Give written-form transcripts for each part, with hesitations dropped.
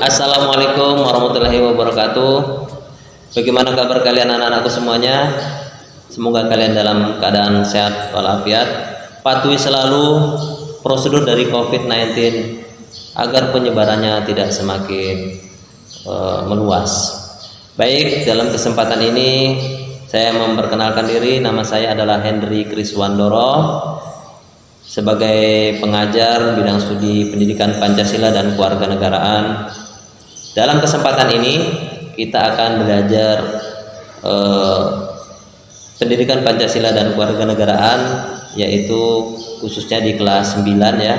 Assalamualaikum warahmatullahi wabarakatuh. Bagaimana kabar kalian anak-anakku semuanya? Semoga kalian dalam keadaan sehat walafiat. Patuhi selalu prosedur dari COVID-19 agar penyebarannya tidak semakin meluas. Baik, dalam kesempatan ini saya memperkenalkan diri. Nama saya adalah Hendry Kriswandoro, sebagai pengajar bidang studi pendidikan Pancasila dan Kewarganegaraan. Dalam kesempatan ini kita akan belajar pendidikan Pancasila dan Kewarganegaraan, yaitu khususnya di kelas 9 ya.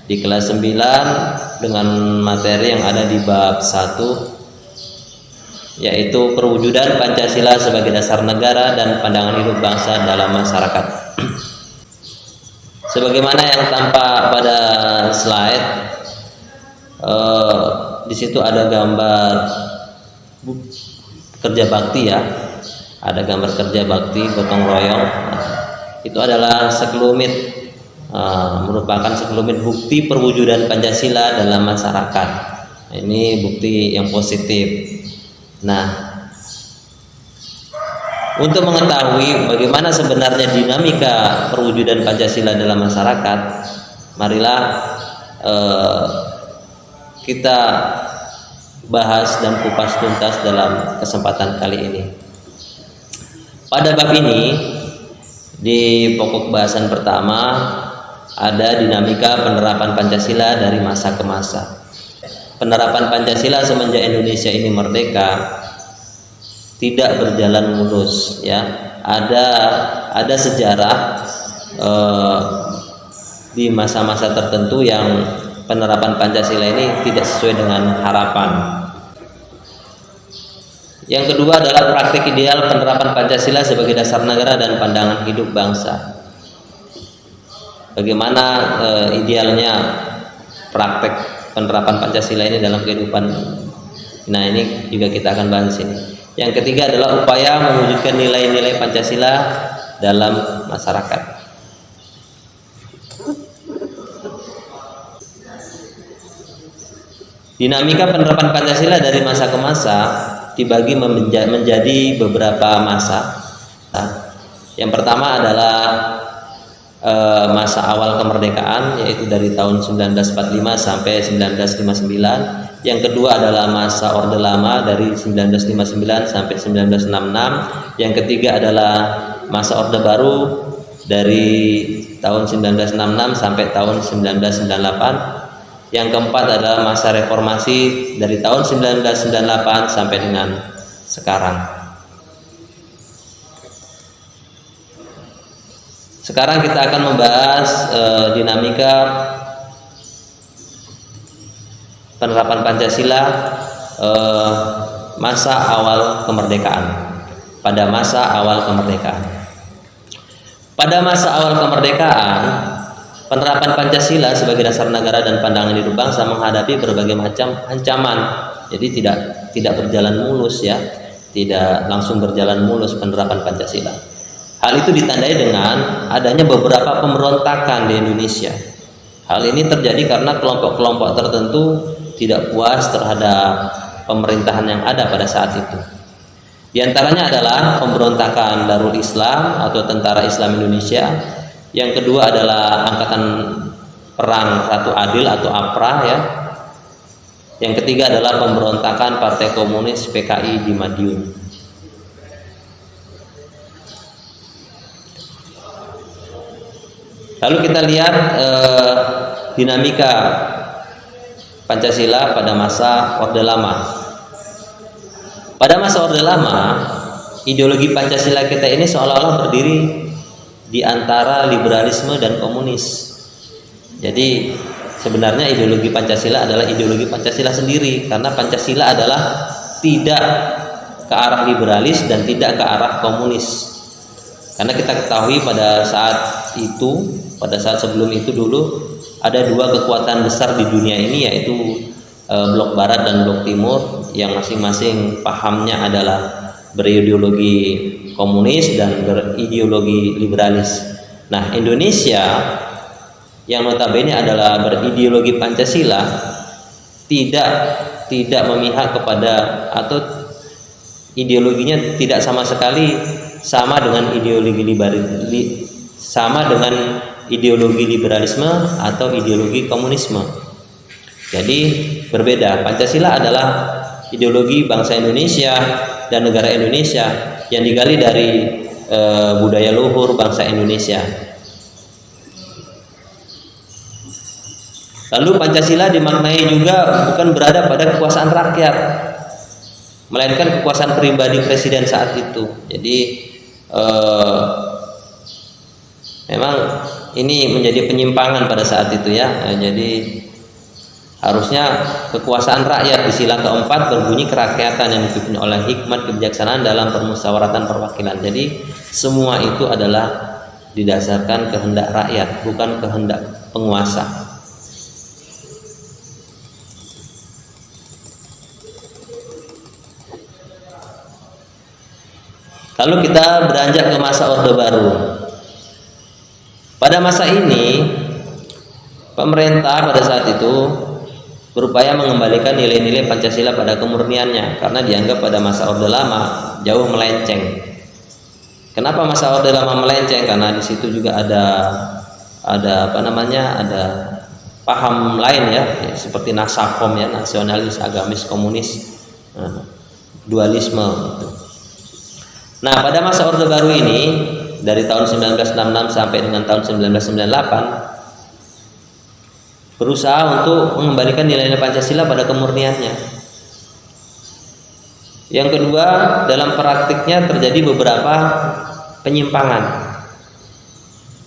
Di kelas 9 dengan materi yang ada di bab 1, yaitu perwujudan Pancasila sebagai dasar negara dan pandangan hidup bangsa dalam masyarakat. Sebagaimana yang tampak pada slide, di situ ada gambar kerja bakti ya, ada gambar kerja bakti gotong royong. Itu adalah sekelumit, merupakan sekelumit bukti perwujudan Pancasila dalam masyarakat. Ini bukti yang positif. Nah, untuk mengetahui bagaimana sebenarnya dinamika perwujudan Pancasila dalam masyarakat, marilah kita bahas dan kupas tuntas dalam kesempatan kali ini. Pada bab ini, di pokok bahasan pertama ada dinamika penerapan Pancasila dari masa ke masa. Penerapan Pancasila semenjak Indonesia ini merdeka tidak berjalan mulus ya. Ada sejarah di masa-masa tertentu yang penerapan Pancasila ini tidak sesuai dengan harapan. Yang kedua adalah praktik ideal penerapan Pancasila sebagai dasar negara dan pandangan hidup bangsa. Bagaimana idealnya praktek penerapan Pancasila ini dalam kehidupan. Nah, ini juga kita akan bahas ini. Yang ketiga adalah upaya mewujudkan nilai-nilai Pancasila dalam masyarakat. Dinamika penerapan Pancasila dari masa ke masa dibagi menjadi beberapa masa. Yang pertama adalah masa awal kemerdekaan, yaitu dari tahun 1945 sampai 1959. Yang kedua adalah masa Orde Lama dari 1959 sampai 1966. Yang ketiga adalah masa Orde Baru dari tahun 1966 sampai tahun 1998. Yang keempat adalah masa reformasi dari tahun 1998 sampai dengan sekarang. Sekarang kita akan membahas dinamika penerapan Pancasila masa awal kemerdekaan. Pada masa awal kemerdekaan. Pada masa awal kemerdekaan, penerapan Pancasila sebagai dasar negara dan pandangan hidup bangsa menghadapi berbagai macam ancaman. Jadi tidak berjalan mulus ya, tidak langsung berjalan mulus penerapan Pancasila. Hal itu ditandai dengan adanya beberapa pemberontakan di Indonesia. Hal ini terjadi karena kelompok-kelompok tertentu tidak puas terhadap pemerintahan yang ada pada saat itu. Di antaranya adalah pemberontakan Darul Islam atau Tentara Islam Indonesia. Yang kedua adalah Angkatan Perang Ratu Adil atau APRA ya. Yang ketiga adalah pemberontakan Partai Komunis PKI di Madiun. Lalu kita lihat dinamika Pancasila pada masa Orde Lama. Pada masa Orde Lama, ideologi Pancasila kita ini seolah-olah berdiri di antara liberalisme dan komunis. Jadi sebenarnya ideologi Pancasila adalah ideologi Pancasila sendiri, karena Pancasila adalah tidak ke arah liberalis dan tidak ke arah komunis. Karena kita ketahui pada saat sebelum itu dulu ada dua kekuatan besar di dunia ini, yaitu blok barat dan blok timur, yang masing-masing pahamnya adalah berideologi komunis dan berideologi liberalis. Nah, Indonesia yang notabene adalah berideologi Pancasila tidak tidak memihak kepada atau ideologinya tidak sama sekali sama dengan ideologi liberalisme atau ideologi komunisme. Jadi berbeda. Pancasila adalah ideologi bangsa Indonesia dan negara Indonesia yang digali dari budaya luhur bangsa Indonesia. Lalu Pancasila dimaknai juga bukan berada pada kekuasaan rakyat, melainkan kekuasaan pribadi presiden saat itu. Jadi memang ini menjadi penyimpangan pada saat itu ya. Jadi harusnya kekuasaan rakyat di sila keempat berbunyi kerakyatan yang dipimpin oleh hikmat kebijaksanaan dalam permusyawaratan perwakilan. Jadi semua itu adalah didasarkan kehendak rakyat, bukan kehendak penguasa. Lalu kita beranjak ke masa Orde Baru. Pada masa ini, pemerintah pada saat itu berupaya mengembalikan nilai-nilai Pancasila pada kemurniannya karena dianggap pada masa Orde Lama jauh melenceng. Kenapa masa Orde Lama melenceng? Karena di situ juga ada paham lain ya seperti nasakom ya, nasionalis, agamis, komunis, dualisme gitu. Nah, pada masa Orde Baru ini dari tahun 1966 sampai dengan tahun 1998 berusaha untuk mengembalikan nilai-nilai Pancasila pada kemurniannya. Yang kedua, dalam praktiknya terjadi beberapa penyimpangan.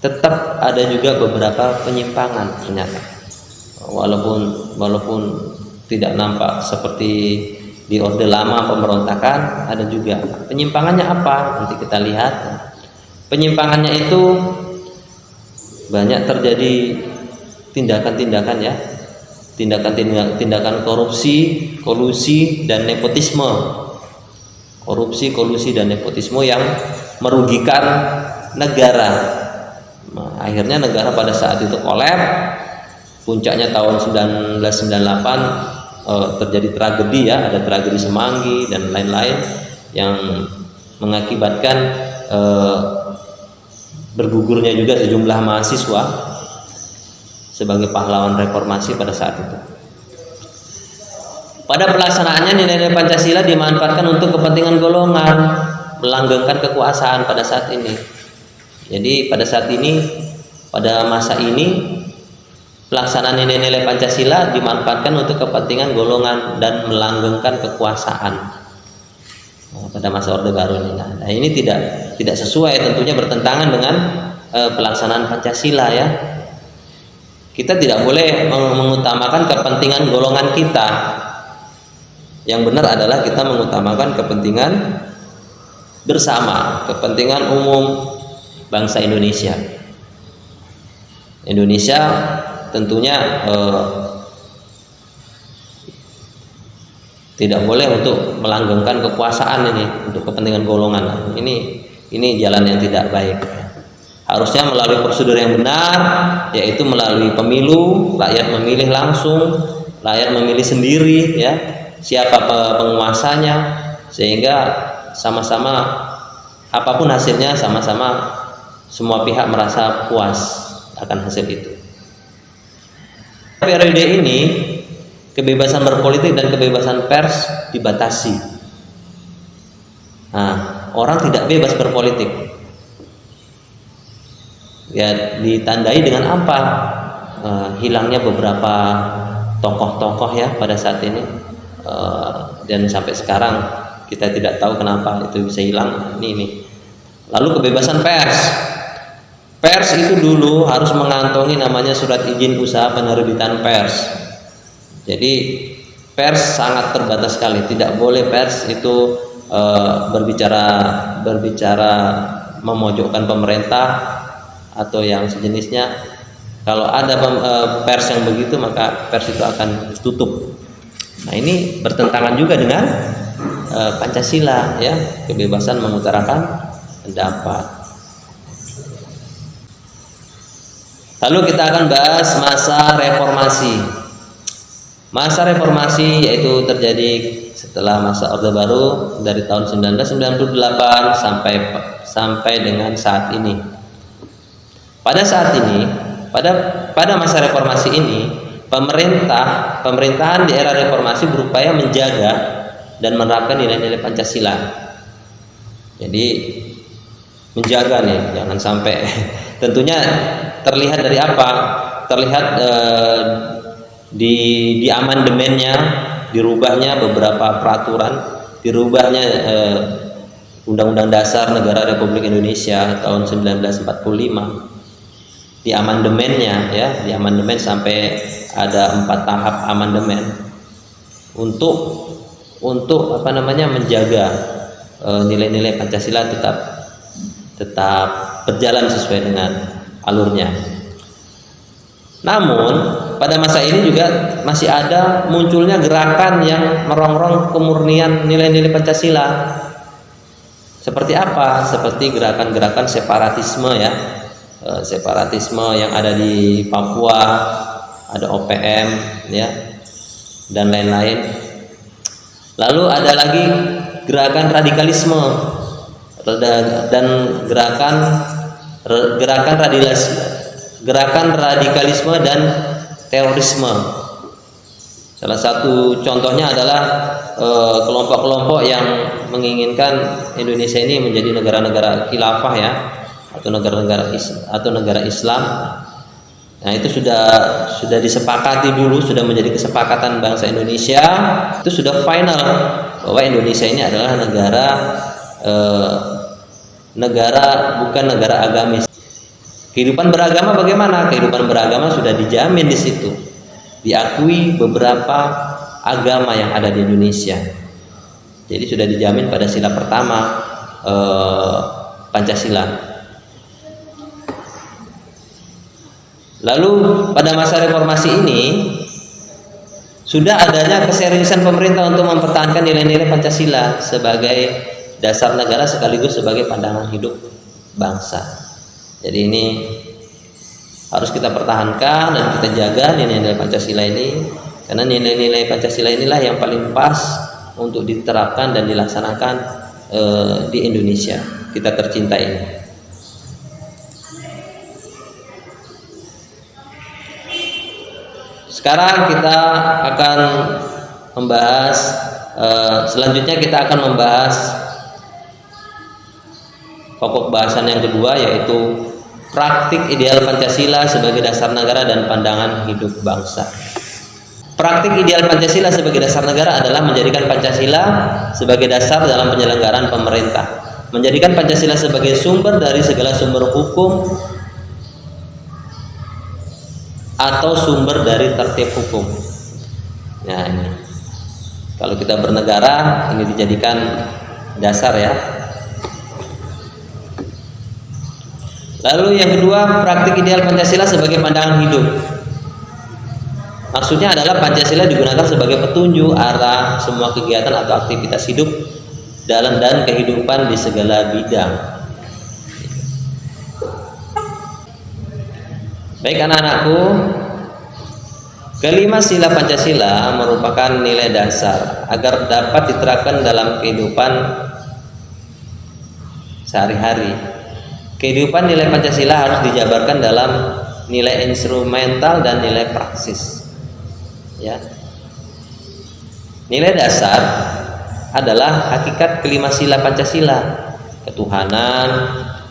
Tetap ada juga beberapa penyimpangan ternyata. Walaupun tidak nampak seperti di Orde Lama pemberontakan, ada juga penyimpangannya apa? Nanti kita lihat. Penyimpangannya itu banyak terjadi tindakan-tindakan ya, tindakan korupsi, kolusi dan nepotisme. Korupsi, kolusi dan nepotisme yang merugikan negara. Nah, akhirnya negara pada saat itu kolaps. Puncaknya tahun 1998 terjadi tragedi ya, ada tragedi Semanggi dan lain-lain yang mengakibatkan bergugurnya juga sejumlah mahasiswa sebagai pahlawan reformasi pada saat itu. Pada pelaksanaannya nilai-nilai Pancasila dimanfaatkan untuk kepentingan golongan, melanggengkan kekuasaan pada saat ini. Jadi pada saat ini, pada masa ini, pelaksanaan nilai-nilai Pancasila dimanfaatkan untuk kepentingan golongan dan melanggengkan kekuasaan. Pada masa Orde Baru ini. Nah, ini tidak sesuai, tentunya bertentangan dengan pelaksanaan Pancasila ya. Kita tidak boleh mengutamakan kepentingan golongan kita. Yang benar adalah kita mengutamakan kepentingan bersama, kepentingan umum bangsa Indonesia. Indonesia tentunya tidak boleh untuk melanggengkan kekuasaan ini untuk kepentingan golongan. Ini jalan yang tidak baik. Harusnya melalui prosedur yang benar, yaitu melalui pemilu, rakyat memilih langsung, rakyat memilih sendiri ya siapa penguasanya, sehingga sama-sama apapun hasilnya sama-sama semua pihak merasa puas akan hasil itu. Periode ini kebebasan berpolitik dan kebebasan pers dibatasi. Nah, orang tidak bebas berpolitik. Ya, ditandai dengan apa? Hilangnya beberapa tokoh-tokoh ya pada saat ini, dan sampai sekarang kita tidak tahu kenapa itu bisa hilang. Ini. Lalu kebebasan pers. Pers itu dulu harus mengantongi namanya surat izin usaha penerbitan pers. Jadi pers sangat terbatas sekali. Tidak boleh pers itu berbicara memojokkan pemerintah atau yang sejenisnya. Kalau ada pers yang begitu, maka pers itu akan tutup. Nah, ini bertentangan juga dengan Pancasila ya, kebebasan mengutarakan pendapat. Lalu kita akan bahas masa reformasi. Masa reformasi yaitu terjadi setelah masa Orde Baru dari tahun 1998 sampai dengan saat ini. Pada saat ini, pada masa reformasi ini, pemerintahan di era reformasi berupaya menjaga dan menerapkan nilai-nilai Pancasila. Jadi menjaga nih, jangan sampai. Tentunya terlihat dari apa? Terlihat di amandemennya, dirubahnya beberapa peraturan, dirubahnya Undang-Undang Dasar Negara Republik Indonesia tahun 1945. Di amandemennya, ya, di amandemen sampai ada 4 tahap amandemen untuk menjaga nilai-nilai Pancasila tetap berjalan sesuai dengan alurnya. Namun pada masa ini juga masih ada munculnya gerakan yang merongrong kemurnian nilai-nilai Pancasila. Seperti apa? Seperti gerakan-gerakan separatisme, ya, separatisme yang ada di Papua, ada OPM, ya, dan lain-lain. Lalu ada lagi gerakan radikalisme dan gerakan radikalisme dan terorisme. Salah satu contohnya adalah kelompok-kelompok yang menginginkan Indonesia ini menjadi negara-negara khilafah, ya, atau negara Islam. Nah, itu sudah disepakati dulu, sudah menjadi kesepakatan bangsa Indonesia. Itu sudah final bahwa Indonesia ini adalah negara bukan negara agamis. Kehidupan beragama bagaimana? Kehidupan beragama sudah dijamin di situ. Diakui beberapa agama yang ada di Indonesia. Jadi sudah dijamin pada sila pertama Pancasila. Lalu pada masa reformasi ini sudah adanya keseriusan pemerintah untuk mempertahankan nilai-nilai Pancasila sebagai dasar negara sekaligus sebagai pandangan hidup bangsa. Jadi ini harus kita pertahankan dan kita jaga nilai-nilai Pancasila ini, karena nilai-nilai Pancasila inilah yang paling pas untuk diterapkan dan dilaksanakan di Indonesia kita tercinta ini. Sekarang kita akan membahas, selanjutnya kita akan membahas pokok bahasan yang kedua, yaitu praktik ideal Pancasila sebagai dasar negara dan pandangan hidup bangsa. Praktik ideal Pancasila sebagai dasar negara adalah menjadikan Pancasila sebagai dasar dalam penyelenggaraan pemerintah, menjadikan Pancasila sebagai sumber dari segala sumber hukum atau sumber dari tertib hukum. Nah, ini kalau kita bernegara ini dijadikan dasar, ya. Lalu yang kedua, praktik ideal Pancasila sebagai pandangan hidup. Maksudnya adalah Pancasila digunakan sebagai petunjuk arah semua kegiatan atau aktivitas hidup dalam dan kehidupan di segala bidang. Baik anak-anakku, kelima sila Pancasila merupakan nilai dasar agar dapat diterapkan dalam kehidupan sehari-hari. Kehidupan nilai Pancasila harus dijabarkan dalam nilai instrumental dan nilai praksis. Ya. Nilai dasar adalah hakikat kelima sila Pancasila: ketuhanan,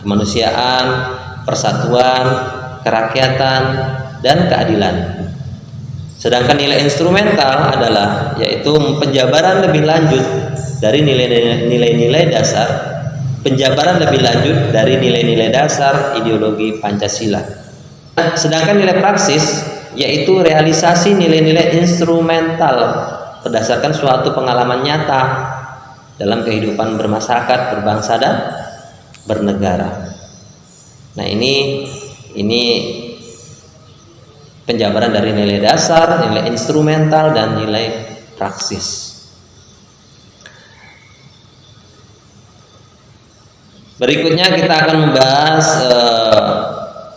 kemanusiaan, persatuan, kerakyatan, dan keadilan. Sedangkan nilai instrumental adalah yaitu penjabaran lebih lanjut dari nilai-nilai dasar, penjabaran lebih lanjut dari nilai-nilai dasar ideologi Pancasila. Sedangkan nilai praksis yaitu realisasi nilai-nilai instrumental berdasarkan suatu pengalaman nyata dalam kehidupan bermasyarakat, berbangsa, dan bernegara. Nah, ini penjabaran dari nilai dasar, nilai instrumental, dan nilai praksis. Berikutnya kita akan membahas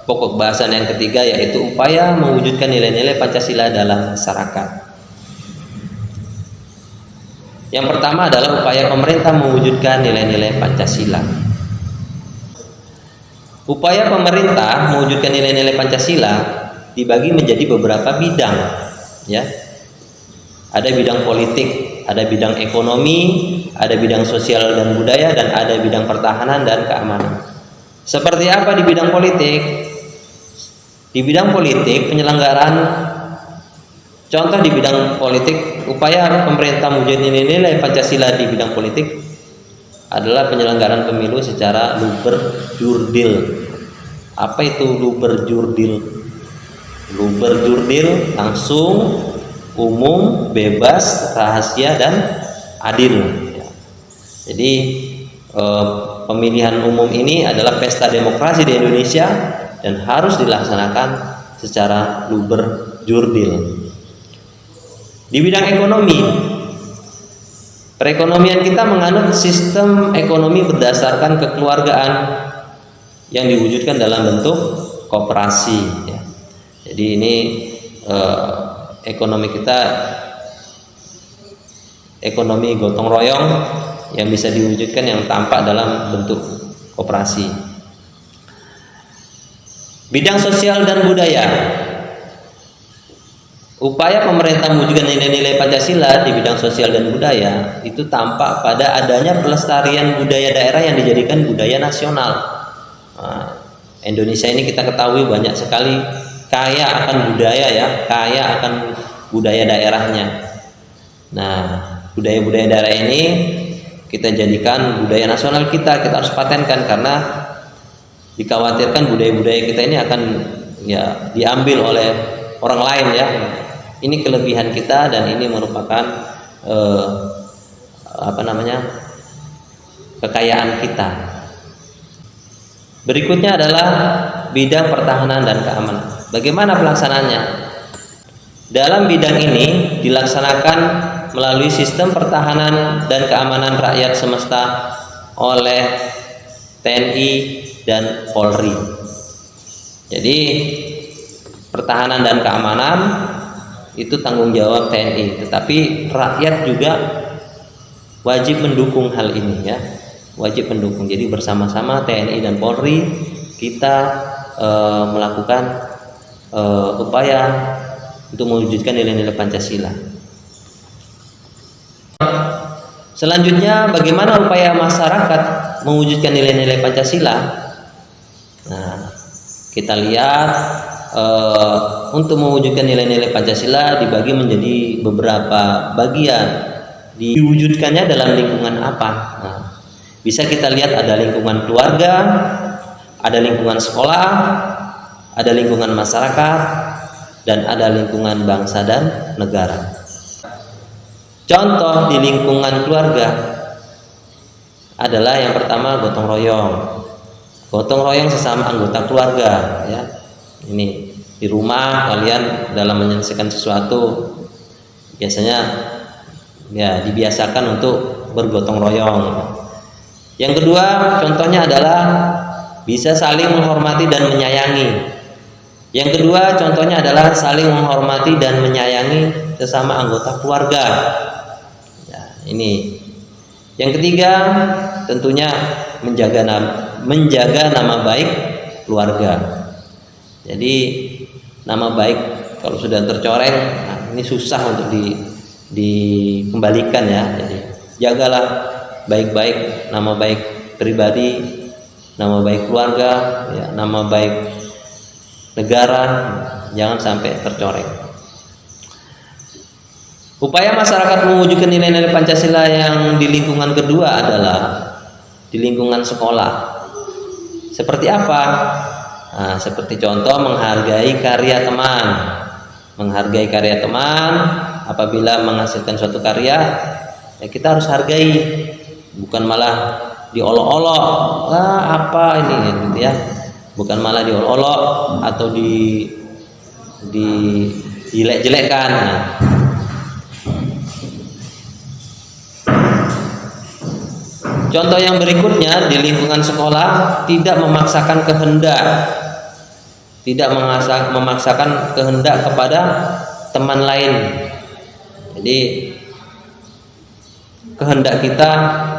pokok bahasan yang ketiga, yaitu upaya mewujudkan nilai-nilai Pancasila dalam masyarakat. Yang pertama adalah upaya pemerintah mewujudkan nilai-nilai Pancasila. Upaya pemerintah mewujudkan nilai-nilai Pancasila dibagi menjadi beberapa bidang, ya. Ada bidang politik, ada bidang ekonomi, ada bidang sosial dan budaya, dan ada bidang pertahanan dan keamanan. Seperti apa di bidang politik? Di bidang politik, penyelenggaraan, contoh di bidang politik, upaya pemerintah mewujudkan nilai-nilai Pancasila di bidang politik adalah penyelenggaraan pemilu secara luber jurdil. Apa itu luber jurdil? Luber jurdil langsung, umum, bebas, rahasia, dan adil. Jadi pemilihan umum ini adalah pesta demokrasi di Indonesia dan harus dilaksanakan secara luber jurdil. Di bidang ekonomi, perekonomian kita menganut sistem ekonomi berdasarkan kekeluargaan yang diwujudkan dalam bentuk koperasi, ya. Jadi ini ekonomi kita ekonomi gotong royong yang bisa diwujudkan yang tampak dalam bentuk koperasi. Bidang sosial dan budaya, upaya pemerintah mewujudkan nilai-nilai Pancasila di bidang sosial dan budaya itu tampak pada adanya pelestarian budaya daerah yang dijadikan budaya nasional. Nah, Indonesia ini kita ketahui banyak sekali kaya akan budaya, ya, kaya akan budaya daerahnya. Nah, budaya-budaya daerah ini kita jadikan budaya nasional kita harus patenkan, karena dikhawatirkan budaya-budaya kita ini akan, ya, diambil oleh orang lain, ya. Ini kelebihan kita dan ini merupakan kekayaan kita. Berikutnya adalah bidang pertahanan dan keamanan. Bagaimana pelaksanaannya? Dalam bidang ini dilaksanakan melalui sistem pertahanan dan keamanan rakyat semesta oleh TNI dan Polri. Jadi pertahanan dan keamanan itu tanggung jawab TNI, tetapi rakyat juga wajib mendukung hal ini, ya. Wajib mendukung. Jadi bersama-sama TNI dan Polri kita melakukan upaya untuk mewujudkan nilai-nilai Pancasila. Selanjutnya, bagaimana upaya masyarakat mewujudkan nilai-nilai Pancasila? Nah, kita lihat untuk mewujudkan nilai-nilai Pancasila dibagi menjadi beberapa bagian. Diwujudkannya dalam lingkungan apa? Nah, bisa kita lihat ada lingkungan keluarga, ada lingkungan sekolah, ada lingkungan masyarakat, dan ada lingkungan bangsa dan negara. Contoh di lingkungan keluarga adalah yang pertama gotong royong. Gotong royong sesama anggota keluarga, ya. Ini di rumah kalian dalam menyelesaikan sesuatu biasanya, ya, dibiasakan untuk bergotong royong. Yang kedua, contohnya adalah bisa saling menghormati dan menyayangi. Yang kedua, contohnya adalah saling menghormati dan menyayangi sesama anggota keluarga. Ya, ini. Yang ketiga, tentunya menjaga nama baik keluarga. Jadi nama baik kalau sudah tercoreng, nah, ini susah untuk dikembalikan, ya. Jadi jagalah baik-baik nama baik pribadi, nama baik keluarga, ya, nama baik negara, jangan sampai tercoreng. Upaya masyarakat mewujudkan nilai-nilai Pancasila yang di lingkungan kedua adalah di lingkungan sekolah. Seperti apa? Nah, seperti contoh menghargai karya teman. Menghargai karya teman, apabila menghasilkan suatu karya, ya kita harus hargai, bukan malah diolok-olok. Apa ini, gitu, ya. Bukan malah diolok-olok atau dijelek-jelekkan. Nah. Contoh yang berikutnya di lingkungan sekolah, tidak memaksakan kehendak kepada teman lain. Jadi kehendak kita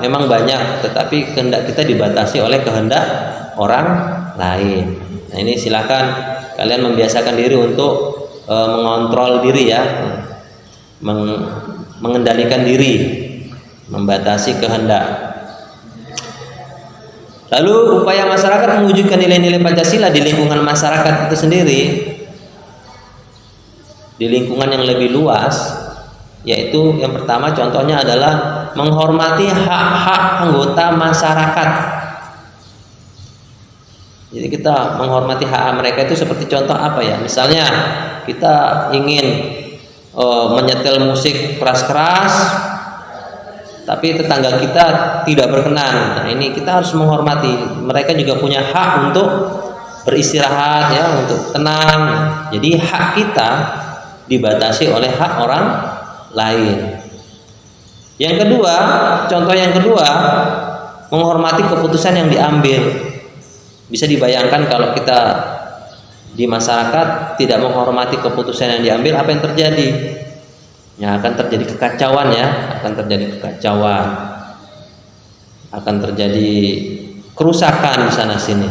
memang banyak, tetapi kehendak kita dibatasi oleh kehendak orang lain. Nah, ini silakan kalian membiasakan diri untuk mengontrol diri ya, mengendalikan diri, membatasi kehendak. Lalu upaya masyarakat mewujudkan nilai-nilai Pancasila di lingkungan masyarakat itu sendiri, di lingkungan yang lebih luas, yaitu yang pertama contohnya adalah menghormati hak-hak anggota masyarakat. Jadi kita menghormati hak mereka itu seperti contoh apa ya? Misalnya kita ingin menyetel musik keras-keras, tapi tetangga kita tidak berkenan. Nah, ini kita harus menghormati. Mereka juga punya hak untuk beristirahat ya, untuk tenang. Jadi hak kita dibatasi oleh hak orang lain. Yang kedua, contoh yang kedua, menghormati keputusan yang diambil. Bisa dibayangkan kalau kita di masyarakat tidak menghormati keputusan yang diambil, apa yang terjadi? Ya, akan terjadi kekacauan ya, akan terjadi kekacauan, akan terjadi kerusakan di sana sini.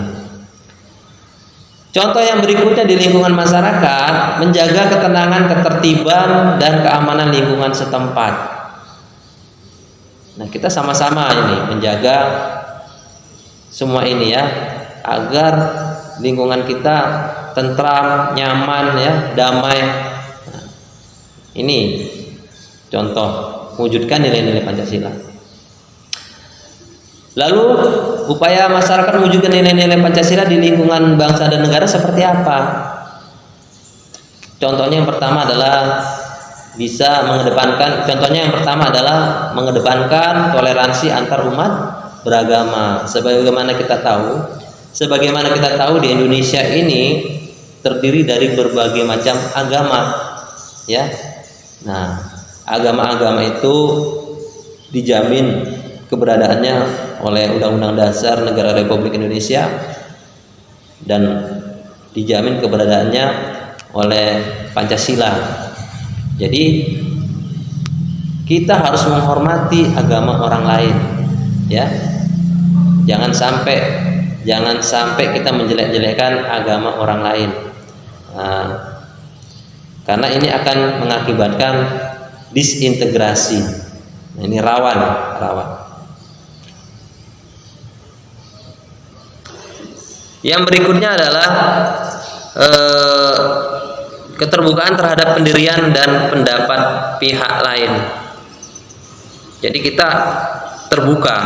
Contoh yang berikutnya di lingkungan masyarakat, menjaga ketenangan, ketertiban dan keamanan lingkungan setempat. Nah, kita sama-sama ini menjaga semua ini ya, agar lingkungan kita tentram, nyaman ya, damai. Nah, ini contoh mewujudkan nilai-nilai Pancasila. Lalu upaya masyarakat mewujudkan nilai-nilai Pancasila di lingkungan bangsa dan negara seperti apa? Contohnya yang pertama adalah yang pertama adalah mengedepankan toleransi antar umat beragama. Sebagaimana kita tahu di Indonesia ini terdiri dari berbagai macam agama ya. Nah, agama-agama itu dijamin keberadaannya oleh Undang-Undang Dasar Negara Republik Indonesia dan dijamin keberadaannya oleh Pancasila. Jadi kita harus menghormati agama orang lain ya. Jangan sampai kita menjelek-jelekkan agama orang lain. Nah, karena ini akan mengakibatkan disintegrasi. Nah, ini rawan. Yang berikutnya adalah keterbukaan terhadap pendirian dan pendapat pihak lain. Jadi kita terbuka,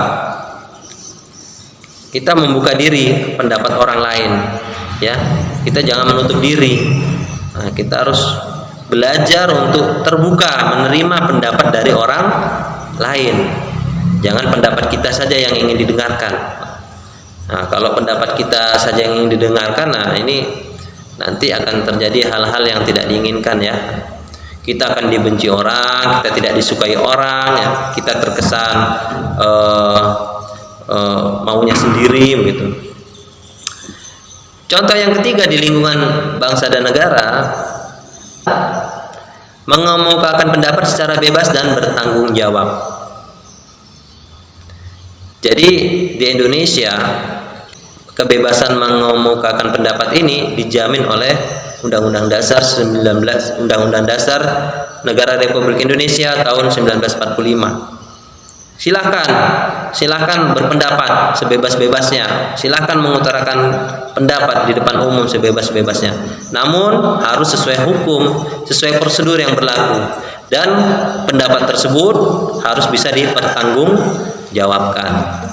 kita membuka diri pendapat orang lain ya. Kita jangan menutup diri. Nah, kita harus belajar untuk terbuka menerima pendapat dari orang lain. Jangan pendapat kita saja yang ingin didengarkan. Nah, kalau pendapat kita saja yang ingin didengarkan, nah ini nanti akan terjadi hal-hal yang tidak diinginkan ya. Kita akan dibenci orang, kita tidak disukai orang ya. Kita terkesan maunya sendiri begitu. Contoh yang ketiga di lingkungan bangsa dan negara, mengemukakan pendapat secara bebas dan bertanggung jawab. Jadi di Indonesia kebebasan mengemukakan pendapat ini dijamin oleh Undang-Undang Dasar Undang-Undang Dasar Negara Republik Indonesia tahun 1945. Silakan berpendapat sebebas-bebasnya, silakan mengutarakan pendapat di depan umum sebebas-bebasnya. Namun harus sesuai hukum, sesuai prosedur yang berlaku, dan pendapat tersebut harus bisa dipertanggungjawabkan.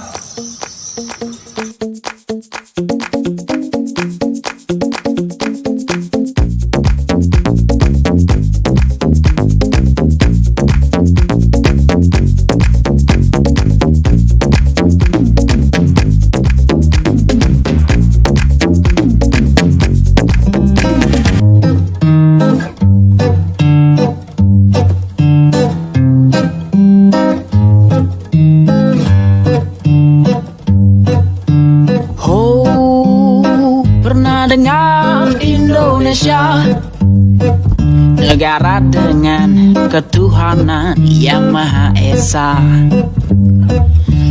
negara dengan ketuhanan yang Maha Esa,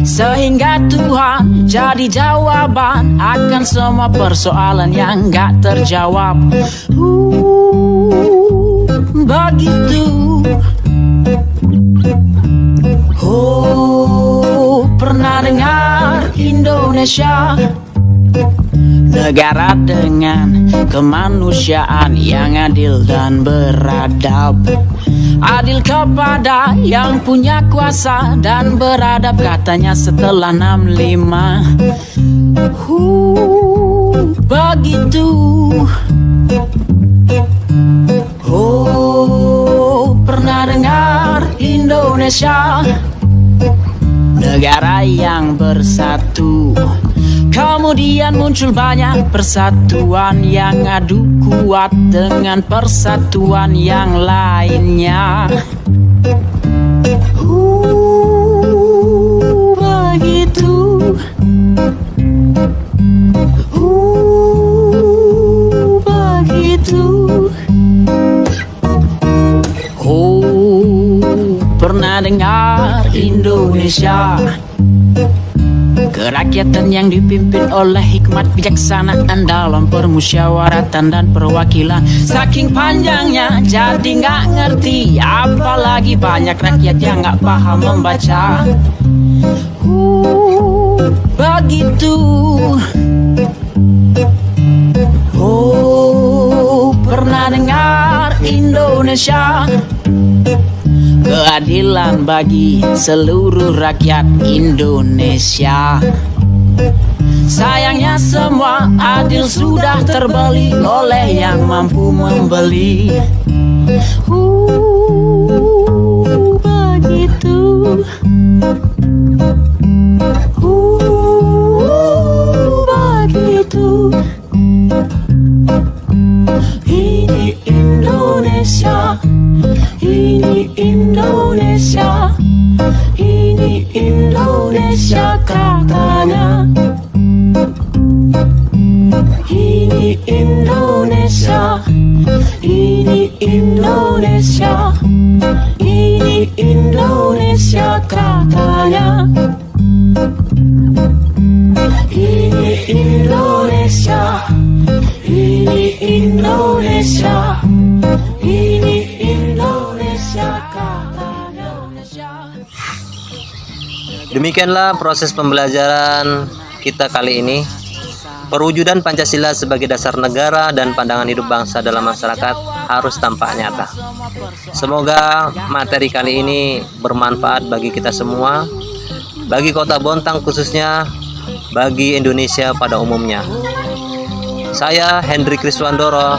sehingga Tuhan jadi jawaban akan semua persoalan yang gak terjawab. Begitu. Pernah dengar Indonesia, negara dengan kemanusiaan yang adil dan beradab. Adil kepada yang punya kuasa dan beradab, katanya setelah 65. Begitu. Pernah dengar Indonesia, negara yang bersatu. Kemudian muncul banyak persatuan yang adu kuat dengan persatuan yang lainnya. Begitu. Begitu. Pernah dengar Indonesia, kerakyatan yang dipimpin oleh hikmat bijaksanaan dalam permusyawaratan dan perwakilan. Saking panjangnya jadi gak ngerti, apalagi banyak rakyat yang gak paham membaca. Begitu. Pernah dengar Indonesia, keadilan bagi seluruh rakyat Indonesia. Sayangnya semua adil sudah terbeli oleh yang mampu membeli. Begitu. Begitu. Ini Indonesia, ini Indonesia, ini Indonesia katanya. Ini Indonesia, ini Indonesia, ini Indonesia katanya. Ini Indonesia, ini Indonesia, ini Indonesia katanya. Demikianlah proses pembelajaran kita kali ini. Perwujudan Pancasila sebagai dasar negara dan pandangan hidup bangsa dalam masyarakat harus tampak nyata. Semoga materi kali ini bermanfaat bagi kita semua, bagi Kota Bontang khususnya, bagi Indonesia pada umumnya. Saya Hendrik Kriswandoro,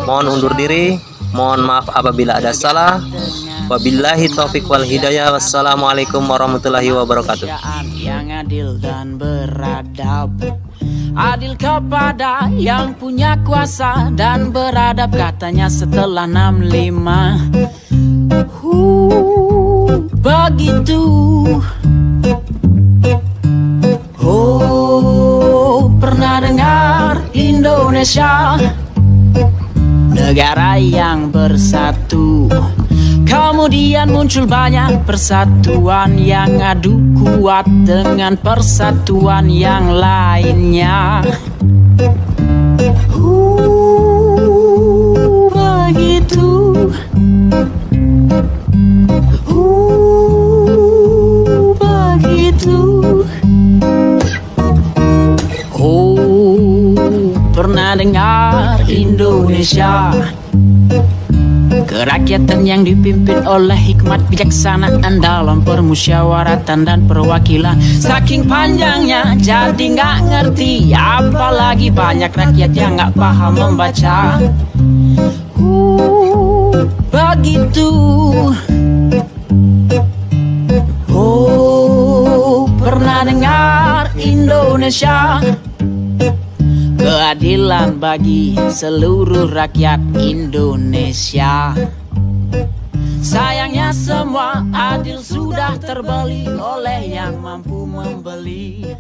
mohon undur diri, mohon maaf apabila ada salah. Wabillahi taufiq wal hidayah. Wassalamualaikum warahmatullahi wabarakatuh. Yang adil dan beradab, adil kepada yang punya kuasa dan beradab, katanya setelah 65. Begitu. Pernah dengar Indonesia, negara yang bersatu. Kemudian muncul banyak persatuan yang adu kuat dengan persatuan yang lainnya. Begitu. Begitu. Pernah dengar Indonesia, kerakyatan yang dipimpin oleh hikmat bijaksanaan dalam permusyawaratan dan perwakilan. Saking panjangnya jadi gak ngerti, apalagi banyak rakyat yang gak paham membaca. Begitu. Pernah dengar Indonesia, keadilan bagi seluruh rakyat Indonesia. Sayangnya semua adil sudah terbeli oleh yang mampu membeli.